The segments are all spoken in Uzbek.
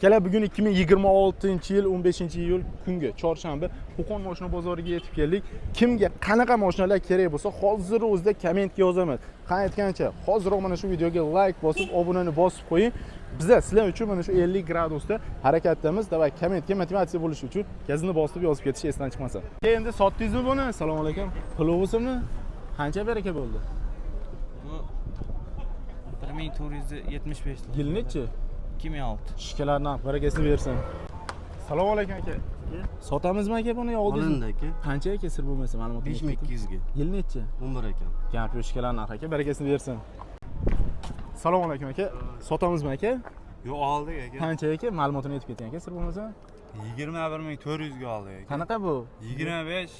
Kela bugun 2026-yil 15-iyul kungi chorshanba Qo'qon mashina bozoriga yetib keldik. Kimga qanaqa mashinalar kerak bo'lsa, hozir o'zida kommentga yozaman. Qani aytgancha, hozirroq mana shu videoga like bosib, obunani bosib qo'ying. Bizlar sizlar uchun mana shu 50 gradusda harakatdamiz. Davay kommentga motivatsiya bo'lish uchun gazini bosib yozib ketish esdan chiqmasin. Endi sotdingizmi buni? Assalomu alaykum. Pulingizmi? Qancha baraka bo'ldi? Bu 1475 lira. Yil nechi? 2006. Shikalardan barakasini bersin. Assalomu alaykum aka. Sotamizmi aka buni oldingizmi? Olindi aka. Qancha aka sir bo'lmasa ma'lumot 5200 ga. Yil nechi? 11 ekan. Gap yo'q shikalar narxi aka, barakasini bersin. Assalomu alaykum aka. Sotamizmi aka? Yo'q, oldik aka. Qancha aka? Ma'lumotini aytib keting aka sir bo'lmasa. 21400 ga oldik aka. Qanaqa bu? 25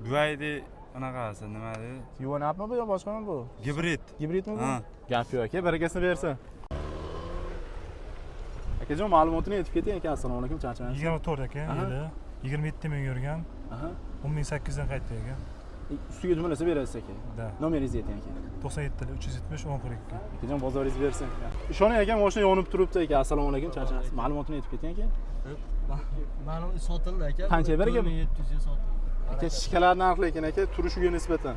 Dubayda anaqasi nima dedi? Yuvanapmi bu yo boshqami bu? Gibrid. Gibridmi bu? Ha. Gap yo'q aka, barakasini bersin. Akajon ma'lumotini aytib keting aka. Assalomu alaykum, charchamaysiz. 24 aka, yili 27 ming yurgan. Aha. 10800 dan qaytdi aka. Ustiga jumlasi berasiz aka. Da. Nomeringizni ayting aka. 97 370 1042. Akajon bozoringiz bersin. Ishoning aka, mashina yonib turibdi aka. Assalomu alaykum, charchamaysiz. Ma'lumotini aytib keting aka. Ma'lum sotildi aka. Qancha bergan? 4700 ga sotildi. Aka shikalar narxi lekin aka turishiga nisbatan.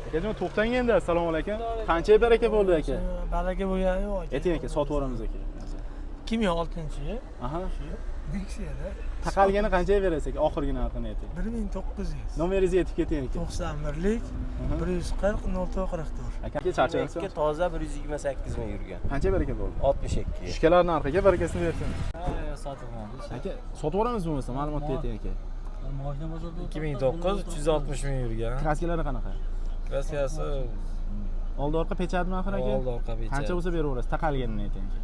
Akajon to'xtang endi. Assalomu alaykum. Qancha baraka bo'ldi aka? Baraka bo'lgani yo'q. Ayting aka, sotib yuboramiz aka. 2006-yil. Aha. Nexiyada Taqalgani qanchaga berasiz aka? Oxirgi narxini ayting. 1900. Nomeringizni aytib keting aka. 91lik 140 044. Aka charchamaysiz? Toza 128 ming yurgan. Qancha baraka bo'ldi? 62. Shikalar narxiga barakasini bersin. Sotilmadi. Aka, sotib yuboramiz bo'lmasa ma'lumotni ayting aka. Mashina bozorda 2009 360 ming yurgan. Kraskalari qanaqa? Kraskasi Oldi orqa pechatmi axir aka? oldi orqa pechat. Qancha bo'lsa beraverasiz? Taqalganini ayting aka.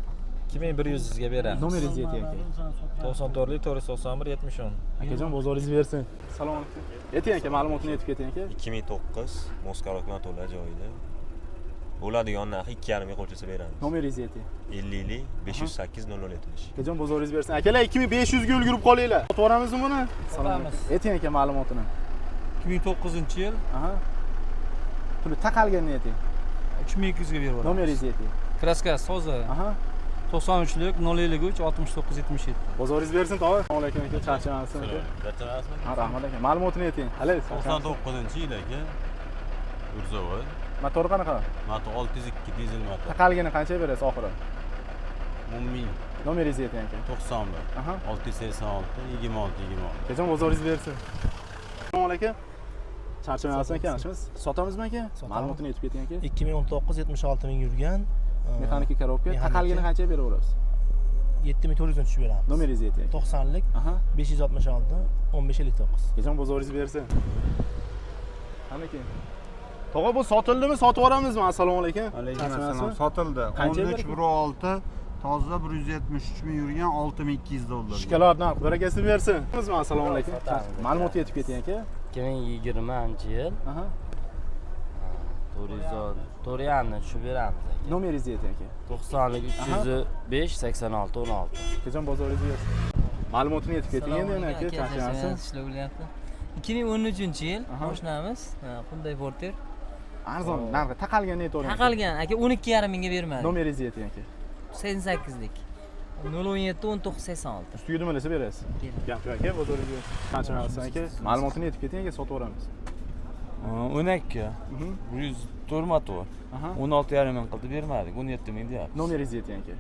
2100 ga beramiz. Nomeringizni ayting aka. 94lik 491 70 10. Akajon bozoringiz bersin. Assalomu alaykum. Ayting aka, ma'lumotini aytib keting aka. 2009 Moskva to'la joyida. Bo'ladigan narxi 2,5 ga qo'shilsa beramiz. Nomeringizni ayting. 50 508 0070. Akajon bozoringiz bersin. Akalar 2500 ga ulgurib qolinglar. Sotib yuboramizmi buni? Sotamiz. Ayting aka ma'lumotini. 2009-yil Aha. Puli taqalganini ayting. 3200 ga berib Nomeringizni ayting. Kraskasi toza. Aha. 93lik 053 69 77. Bozoringiz bersin, tog'a. Assalomu alaykum aka, charchamaysiz aka. Charchamasizmi? Ha, rahmat aka. Ma'lumotini ayting. Hali 99-yil aka. Urzovoy. Motor qanaqa? Motor 602 dizel motor. Taqalgani qancha berasiz oxiri? 10 ming. Nomeringizni ayting aka. 91. Aha. 686 26 26. Akajon bozoringiz bersin. Assalomu alaykum. Charchamayapsiz aka, yaxshimisiz? Sotamizmi aka? Ma'lumotini aytib keting aka. 2019 76 ming yurgan. Mexanika korobka. Mexanika. Taqalgani qancha beraverasiz? 7400 dan tushib beramiz. Nomeringizni ayting aka. 90lik Aha. 566 1559. Akajon bozoringiz bersin. Qani keyin. Tog'a bu sotildimi? Sotib yuboramizmi? Assalomu alaykum. Alaykum sotildi. Qancha 1316 toza 173 ming yurgan 6200 dollar. Shikalar narx barakasini bersin. Assalomu alaykum. Ma'lumotni aytib keting aka. 2020-yil Aha. 400 tushib beramiz aka. Nomeringizni ayting aka. 90lik 305 86 16. Akajon bozoringiz bersin. Ma'lumotini aytib keting endi yana aka, charchamaysiz. Ishlar bo'lyapti. 2013-yil Aha. mashinamiz Hyundai Porter Arzon narxi taqalganini aytavering. taqalgan aka 12,5 mingga bermadi. Nomeringizni ayting aka. 88lik 017 19 86. Ustiga nimalasa berasiz? Gap yo'q aka, bozoringiz bersin. Charchamayapsiz aka. Ma'lumotini aytib keting aka, sotib yuboramiz. 12 104 motor. Aha. 16,5 ming qildi bermadik. 17 ming deyapti. Nomeringizni ayting aka.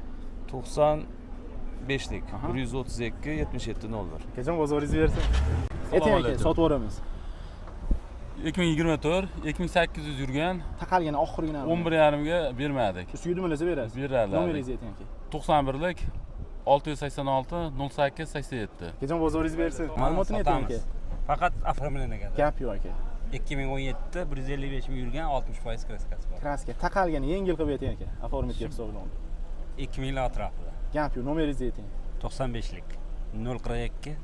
95lik Aha. 132 77 dollar. Akajon bozoringiz bersin. Ayting aka, sotib yuboramiz. 2024 2800 yurgan Taqalgani oxirgi narxi. 11,5 ga bermadik. Ustiga nimalasa berasiz? Beradilar. Nomeringizni ayting aka. 91lik 686 08 87. Akajon bozoringiz bersin. Ma'lumotini ayting aka. Faqat оформлениyaga. Gap yo'q aka. 2017 155 ming yurgan 60% kraskasi bor. Kraska taqalgani yengil qilib ayting aka. Оформитga hisoblanadi. 2000 yil atrofida. Gap yo'q, nomeringizni ayting. 95lik 042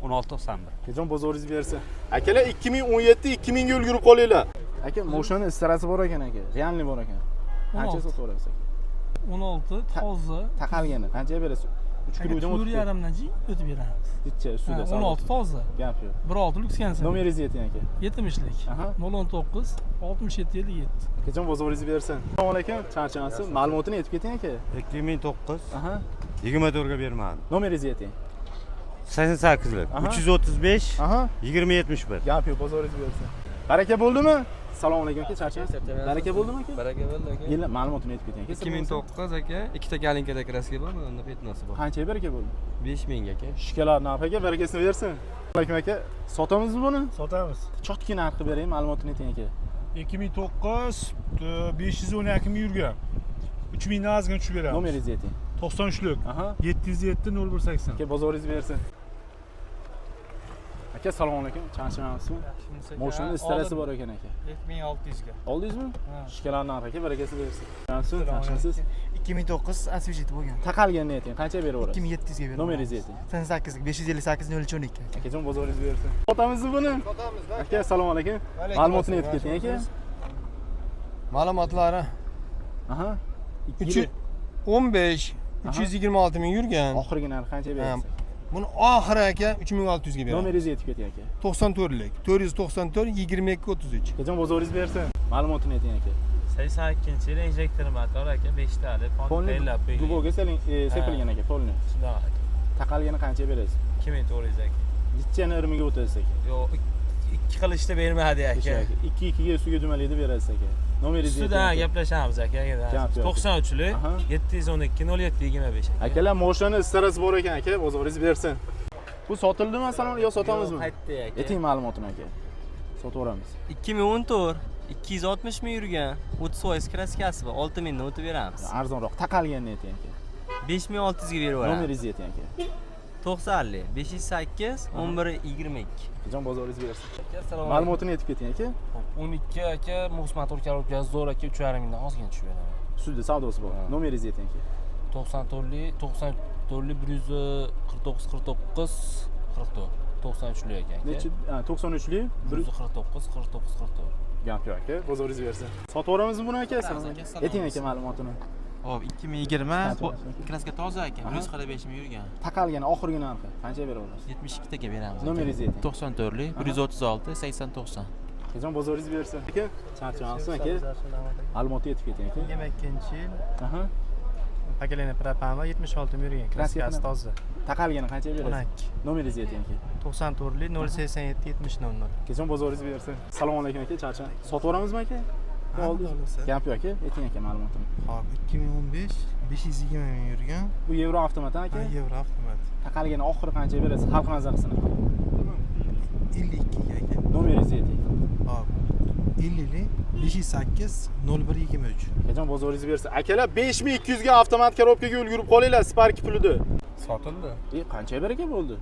1691. Akajon bozoringiz bersin. Akalar 2017-2000 ga ulgurib qolinglar. Aka, mashinani istarasi bor ekan aka. Realni bor ekan. Qancha sotib yuborasiz aka? 16 toza Taqalgani qanchaga berasiz? 3 kilo uydan o'tib. 4,5dan o'tib beramiz. Ditcha ustida. 16 toza. Gap yo'q. 1.6 lyuks kansa. Nomeringizni ayting aka. 70lik. Aha. 019 67 57. Akajon bozoringizni bersin. Assalomu alaykum. Charchamasiz. Ma'lumotini aytib keting aka. 2009 Aha. 24 ga bermadim. Nomeringizni ayting. 88 lik. Aha. 335 Aha. 2071. Gap yo'q, bozoringizni bersin. Baraka bo'ldimi? Assalomu alaykum aka, charchamasiz. Baraka bo'ldimi aka? Baraka bo'ldi aka. Yillar ma'lumotini aytib keting aka. 2009 aka, ikkita galinkada kraska bor, unda petnasi bor. Qanchaga baraka bo'ldi? 5000 aka. Shikalar narxi aka, barakasini bersin. Alaykum aka. Sotamizmi buni? Sotamiz. Chotki narxi bering, ma'lumotini ayting aka. 2009 512 ming yurgan. 3000 dan ozgina tushib beramiz. Nomeringizni ayting. 93 lik. Aha. 707 0180. Aka bozoringizni bersin. Aka assalomu alaykum. Charchamasizmi? Moshinani istarasi bor ekan aka. 7600 ga. Oldingizmi? Shikalar narxi aka, barakasi bersin. Yaxshimisiz? 2009 asvejit bo'lgan. Taqalganini ayting. Qancha beraverasiz? 2700 ga beraman. Nomeringizni ayting. 88 lik 558 012. Akajon bozoringizni bersin. Sotamizmi buni? Sotamiz. Aka assalomu alaykum. Ma'lumotini aytib keting aka. Ma'lumotlari Aha. 15 326 ming yurgan. Oxirgi narxi qancha berasiz? Buni oxiri aka 3600 ga beramiz. Nomeringizni aytib keting aka. 94 lik. 494 22 33. Akajon bozoringizni bersin. Ma'lumotini ayting aka. 82-yil injektor motor aka, 5 tali Polni duboga sepilgan aka, polni. Shunday aka. Taqalgani qancha berasiz? 2400 aka. Litchani irmiga o'tasiz aka. Yo'q, 2 qilishda bermadi aka. 2 ga ustiga dumalaydi berasiz aka. Nomeringizni Ustida gaplashamiz aka. Gap yo'q. 93 lik Aha. 712 07 25 aka. Akalar moshinani istarasi bor ekan aka, bozoringizni bersin. Bu sotildimi masalan yo sotamizmi? Qaytdi aka. Ayting ma'lumotini aka. Sotaveramiz. 2014 260 ming yurgan 30% kraskasi bor. 6000 dan o'tib beramiz. Arzonroq taqalganini ayting aka. 5600 ga beraveramiz. Nomeringizni ayting aka. 90 508 11 22. Jon bozoringizni bersin. Assalomu alaykum. Ma'lumotini aytib keting aka. 12 aka, mos motor ko'rgaz zo'r aka, 3,5 mingdan ozgina tushib beradi. Sudda savdosi bor. Nomeringizni ayting aka. 94 lik 149 49 44. 93 lik ekan aka. Necha? 93 lik 149 49 44. Gap yo'q aka, bozoringizni bersin. Sotaveramizmi buni aka? Ayting aka ma'lumotini. Hop, 2020 kraska toza aka, 145 ming yurgan. Taqalgani oxirgi narxi qancha beraverasiz? 72 taga beramiz. Nomeringizni ayting. 94 lik 136 80 90. Jon bozoringizni bersin. Aka, charchamasizmi aka? Ma'lumotni aytib keting aka. 22-yil Aha. Pakeleni propama 76 ming yurgan. Kraskasi toza. Taqalgani qancha berasiz? 12. Nomeringizni ayting aka. 94 lik 087 70 00. Jon bozoringizni bersin. Assalomu alaykum aka, charcha. Sotaveramizmi aka? Oldingiz. Gap yo'q aka, ayting aka ma'lumotini. Hop, 2015 520 ming yurgan. Bu Yevro avtomat aka? Yevro avtomat. Taqalgani oxiri qancha berasiz? Xalq nazarsin aka. 52 ga aka. Nomeringizni ayting. Hop. 50 lik 508 01 23. Jon bozoringizni bersin. Akalar 5200 ga avtomat korobkaga ulgurib qolinglar, Spark pulida. Sotildi. Qancha baraka bo'ldi?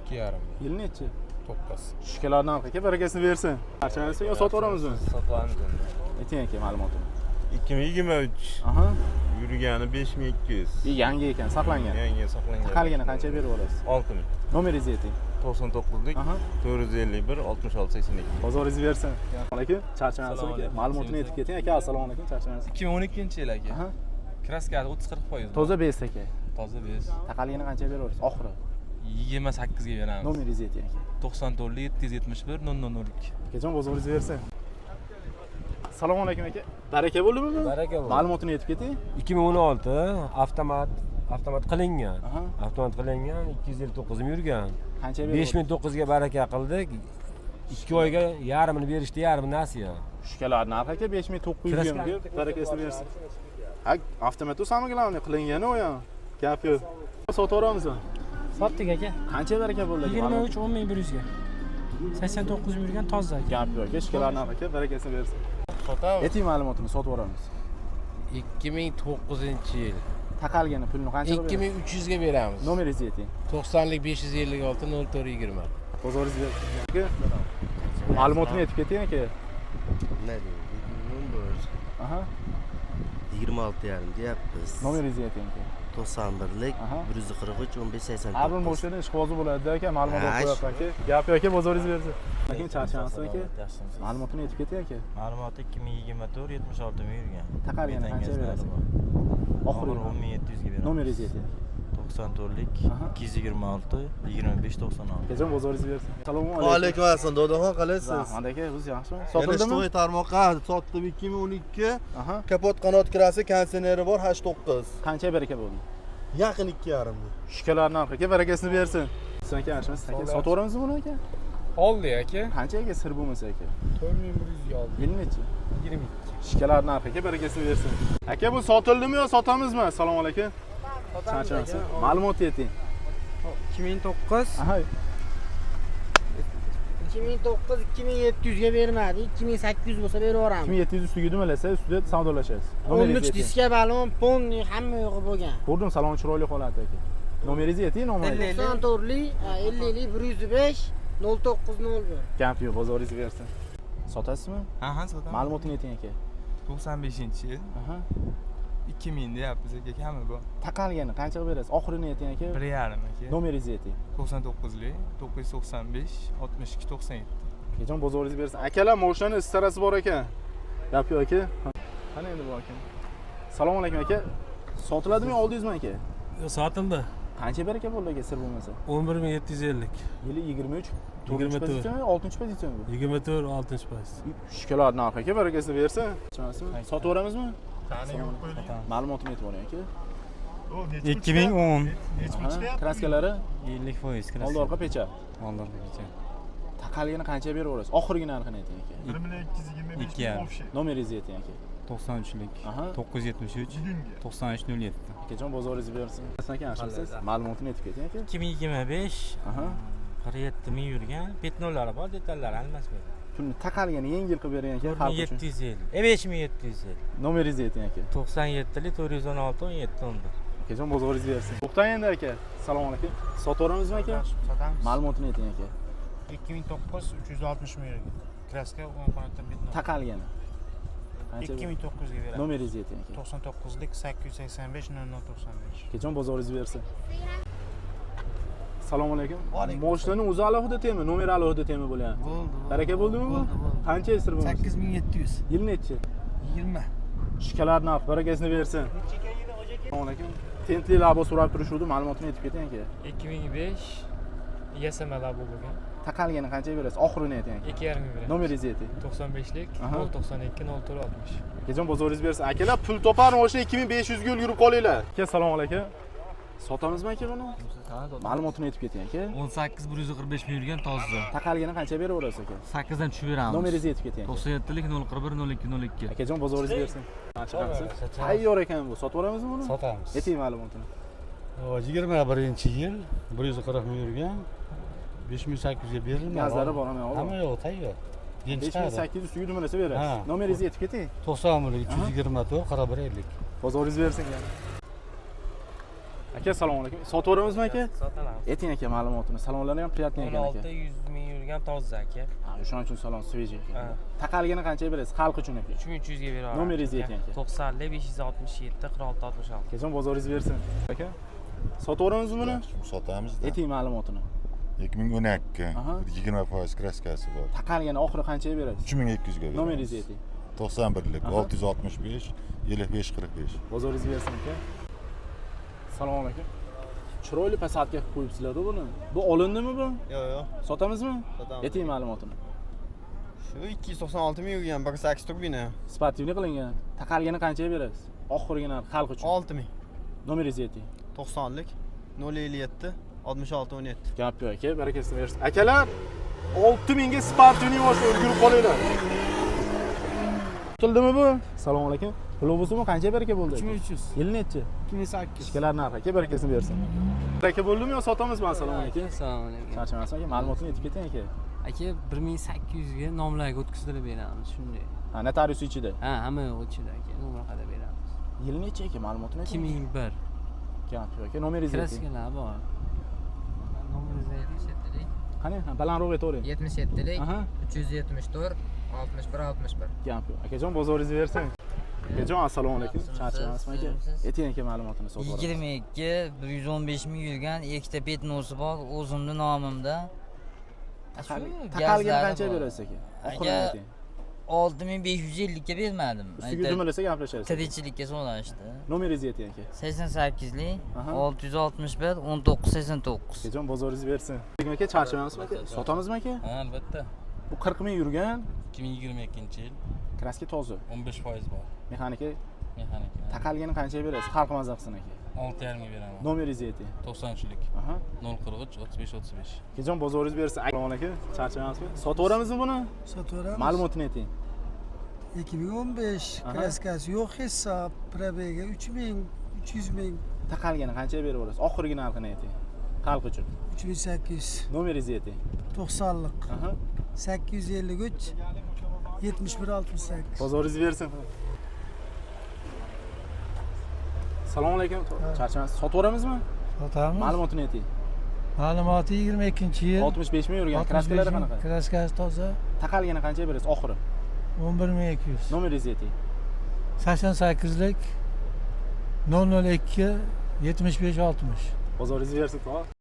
2,5. Yil nechi? 9. Shikalar narxi aka, barakasini bersin. Charchamasizmi yo sotaveramizmi? Sotamiz endi. Ayting aka ma'lumotini. 2023 Aha. yurgani 5200. Yangi ekan, saqlangan. Yangi saqlangan. Taqalgani qancha beraverasiz? 6000. Nomeringizni ayting. 99 lik Aha. 451 66 82. Bozoringizni bersin. Assalomu alaykum. Charchamasizmi aka? Ma'lumotini aytib keting aka. Assalomu alaykum, charchamasizmi? 2012-yil aka. Aha. Kraskasi 30-40%. Toza bes aka. Toza bez. Taqalgani qancha beraverasiz? Oxiri. 28 ga beramiz. Nomeringizni ayting aka. 94 lik 771 0002. Akajon bozoringizni bersin. Assalomu alaykum aka. Baraka bo'ldimi bu? Baraka bo'ldi. Ma'lumotini aytib keting. 2016 avtomat qilingan. Aha. Avtomat qilingan 259 ming yurgan. Qancha beraverasiz? 5009 ga baraka qildik. 2 oyga yarmini berishdi, yarmini nasiya. Shikalar narxi aka 5900 ga barakasini bersin. Ha, avtomat samiglavni qilingani u ham. Gap yo'q. Sotaveramizmi? Sotdik aka. Qancha baraka bo'ldi aka? 23 10100 ga. 89 ming yurgan toza aka. Gap yo'q aka, shikalar narxi aka, barakasini bersin. Sotamiz. Ayting ma'lumotini sotaveramiz. 2009-yil. Taqalgani pulni qancha berasiz? 2300 ga beramiz. Nomeringizni ayting. 90 lik 556 0420. Bozoringizni bersin. Ma'lumotini aytib keting aka. Ne diyor? Aha. 26 yarim deyapmiz. Nomeringizni ayting aka. 91lik Aha. 143 15 89. Har bir mashina ishqibozi bo'ladi aka, ma'lumot qo'yapti aka. Gap yo'q aka, bozoringizni bersin. Aka charchamasizmi aka? Ma'lumotini aytib keting aka. Ma'lumoti 2024 76 ming yurgan. Taqalgani qancha berasiz? Oxiri 10700 ga beramiz. nomeringizni ayting. 94lik Aha. 226 25 96. Akajon bozoringiz bersin. Assalomu alaykum. Alaykum assalom, dodaxon qalaysiz? Rahmat aka, o'zingiz yaxshimi? Yana Sotildimi? ijtimoiy tarmoqqa sotdim 2012. Aha. Kapot qanot kirasi, konditsioneri bor 89. Qancha baraka bo'ldi? Yaqin 2,5. Shikalar narxiga barakasini bersin. Siz aka yaxshimisiz? Aka sotaveramizmi buni aka? Oldi aka. Qancha aka sir bo'lmasa aka? 4100 ga oldim. Yil nechi? 22. Shikalar narxiga barakasini bersin. Aka bu sotildimi yo sotamizmi? Assalomu alaykum. Sotamiz. Ma'lumot yeting. 2009 Aha. 2009 2700 ga bermadi. 2800 bo'lsa beraveramiz. 2700 ustiga dumalasa, ustida savdolashasiz. 13 diska balon, ponni hamma yo'g'i bo'lgan. Ko'rdim, salon chiroyli holati aka. Nomeringizni ayting, nomeringizni. 94lik, 50lik 105 0901. Gap yo'q, bozoringiz bersin. Sotasizmi? Ha, sotaman. Ma'lumotini ayting aka. 95-yil. Aha. 2000 deyapmiz aka, kami bor. Taqalgani qanchaga berasiz? Oxirini ayting aka. 1,5 aka. Nomeringizni ayting. 99lik 995 62 97. Akajon bozoringiz bersin. Akalar, mashinani istarasi bor ekan. Gap yo'q aka. Qani endi bu aka? Assalomu alaykum aka. Sotiladimi, oldingizmi aka? Sotildi. Qancha baraka bo'ldi aka, sir bo'lmasa? 11750. Yili 23, 24. pozitsiyami, 6-pozitsiyami bu? 24 6 poyz. Shikolar narxiga barakasini bersin. Sotaveramizmi? Ma'lumotini aytib oling aka. 2010. Aha, kraskalari 50% oldi orqa pecha. Oldin kecha. Taqalgani qancha beraverasiz? Oxirgi narxini ayting aka. 1,225 Nomeringizni ayting aka. 93lik Aha. 973 9307. Akajon bozoringiz bersin. Aka yaxshimisiz? Ma'lumotini aytib keting aka. 2025 Aha. 47 ming yurgan, petnollari bor, detallari almashmaydi. Shuni taqalgani yengil qilib bering aka. Xalq uchun. 4750. 5750. Nomeringizni ayting aka. 97lik 416 17 11. Akajon bozoringiz bersin. To'xtang endi aka. Assalomu alaykum. Sotaveramizmi aka? Sotamiz. Ma'lumotini ayting aka. 2009 360 ming yurgan. Kraska 10 qanotdan bitdi. Taqalgani. 2900 ga beramiz. Nomeringizni ayting aka. 99lik 885 0095. Akajon bozoringiz bersin. Assalomu alaykum. Mashinaning o'zi alohida tema, nomeri alohida tema bo'lgan. Bo'ldi. Baraka bo'ldimi bu? Qancha sir bo'lmasa? 8700. Yil nechi? 20. Shikalar narx barakasini bersin. Assalomu alaykum. Tentli labo so'rab turishuvdi, ma'lumotini aytib keting aka. 2005 YSM labo bo'lgan. Taqalgani qancha berasiz? Oxirini ayting aka. 2,5 ming beramiz. Nomeringizni ayting. 95lik Aha. 092 0460. Akajon bozoringiz bersin. Akalar pul topar mashina 2500 ga yurib qolinglar. Aka assalomu alaykum. Sotamizmi aka buni? Ma'lumotini aytib keting aka. 18 145 ming yurgan toza. Taqalgani qancha beraverasiz aka? 8 dan tushib beramiz. Nomeringizni aytib keting. 97lik 041 02 02. Akajon bozoringiz bersin. Tayyor ekan bu. Sotaveramizmi buni? Sotamiz. Ayting ma'lumotini. 21-yil 140 ming yurgan. 5800 ga berildi. Gazlari bor hamma. Hamma yo'q, tayyor. 5800 ustiga dumalasa berasiz. Nomeringizni aytib keting. 90 324 4150. Bozoringiz bersin. Aka assalomu alaykum. Sotaveramizmi aka? Sotaman. Ayting aka ma'lumotini. Salonlari ham приятный ekan aka. 16 100 ming yurgan toza aka. Ha, o'shaning uchun salon свежий ekan. Ha. Taqalgani qancha berasiz? Xalq uchun aka. 3300 ga beraman. Nomeringizni ayting aka. 90lik 567 46 66. Akajon bozoringiz bersin. Aka. Sotaveramizmi buni? Sotamiz. Ayting ma'lumotini. 2012 Aha. 20% kraskasi bor. Taqalgani oxiri qanchaga berasiz? 3200 ga beramiz. Nomeringizni ayting. 91lik Aha. 665 75 45. Bozoringiz bersin aka. Assalomu alaykum. Chiroyli pasatka qilib qo'yibsizlar buni. Bu olindimi bu? Yo'q, yo'q. Sotamizmi? Sotamiz. Ayting ma'lumotini. Shu 296 ming yurgan, 1.8 turbina. Sportivniy qilingan. Taqalgani qanchaga berasiz? Oxirgi narx xalq uchun. 6 ming. Nomeringizni ayting. 90lik 057 66 17. Gap yo'q aka, barakasini bersin. Akalar 6000 ga sportivniy mashina o'rgilib qolinglar. Tutildimi bu? Assalomu alaykum. Globusimi qancha baraka bo'ldi? 3300. Yil nechi? 2800. Ishkalar narxi aka, barakasini bersin. Baraka bo'ldimi yo sotamizmi? Assalomu alaykum. Assalomu alaykum. Charchamasmi aka? Ma'lumotini aytib keting aka. Aka 1800 ga nomlarga o'tkazdirib beramiz, shunday. Ha, notarius ichida. Ha, hamma yo'q ichida aka, nomer qada beramiz. Yil nechi aka? Ma'lumotini ayting. 2001. Gap yo'q aka, nomeringizni ayting. Kraskalar bor. Nomeringizni ayting. Qani? Ha, balandroq aytavering. 77lik Aha. 374 61 61. Gap yo'q. Akajon bozoringizni bersin. Akajon assalomu alaykum. Charchamasmi aka? Ayting aka ma'lumotini so'rayman. 22 115 ming yurgan ikkita petnosi bor o'zimning nomimda. Taqalgani qancha berasiz aka? Oxirini ayting. 6550 ga bermadim. Ustiga dumalasa gaplashasiz. Tirikchilikka so'rashdi. Nomeringizni ayting aka. 88lik Aha. 661 1989. Akajon bozoringiz bersin. Aka charchamayapsizmi aka? Sotamizmi aka? Ha, albatta. Bu 40 ming yurgan, 2022-yil kraska toza. 15% bor. Mexanika Mexanika. taqalgani qanchaga berasiz? Xalq mazza qilsin aka. 6,5 ga beraman. Nomeringizni ayting. 90'lik. Aha. 043 35 35. Akajon bozoringiz bersin. Assalomu alaykum. Charchamayapsizmi? Sotaveramizmi buni? Sotaveramiz. Ma'lumotini ayting. 2015 Aha. kraskasi yo'q hisob, probega 3000, 300 ming, Taqalgani qanchaga berib olasiz? Oxirgi narxini ayting. Xalq uchun. 3800, Nomeringizni ayting. 90lik, Aha. 853, 7168. Bozoringiz bersin. Assalomu alaykum. Charchamayapsiz. Sotaveramizmi? Sotamiz. Ma'lumotini ayting. Ma'lumoti 22-yil. 65 ming yurgan. Kraskalari qanaqa? Kraskasi toza, Taqalgani qanchaga berasiz? Oxiri. 11200. Nomeringizni ayting. 88lik 002 75 60. Bozoringiz bersin, tog'.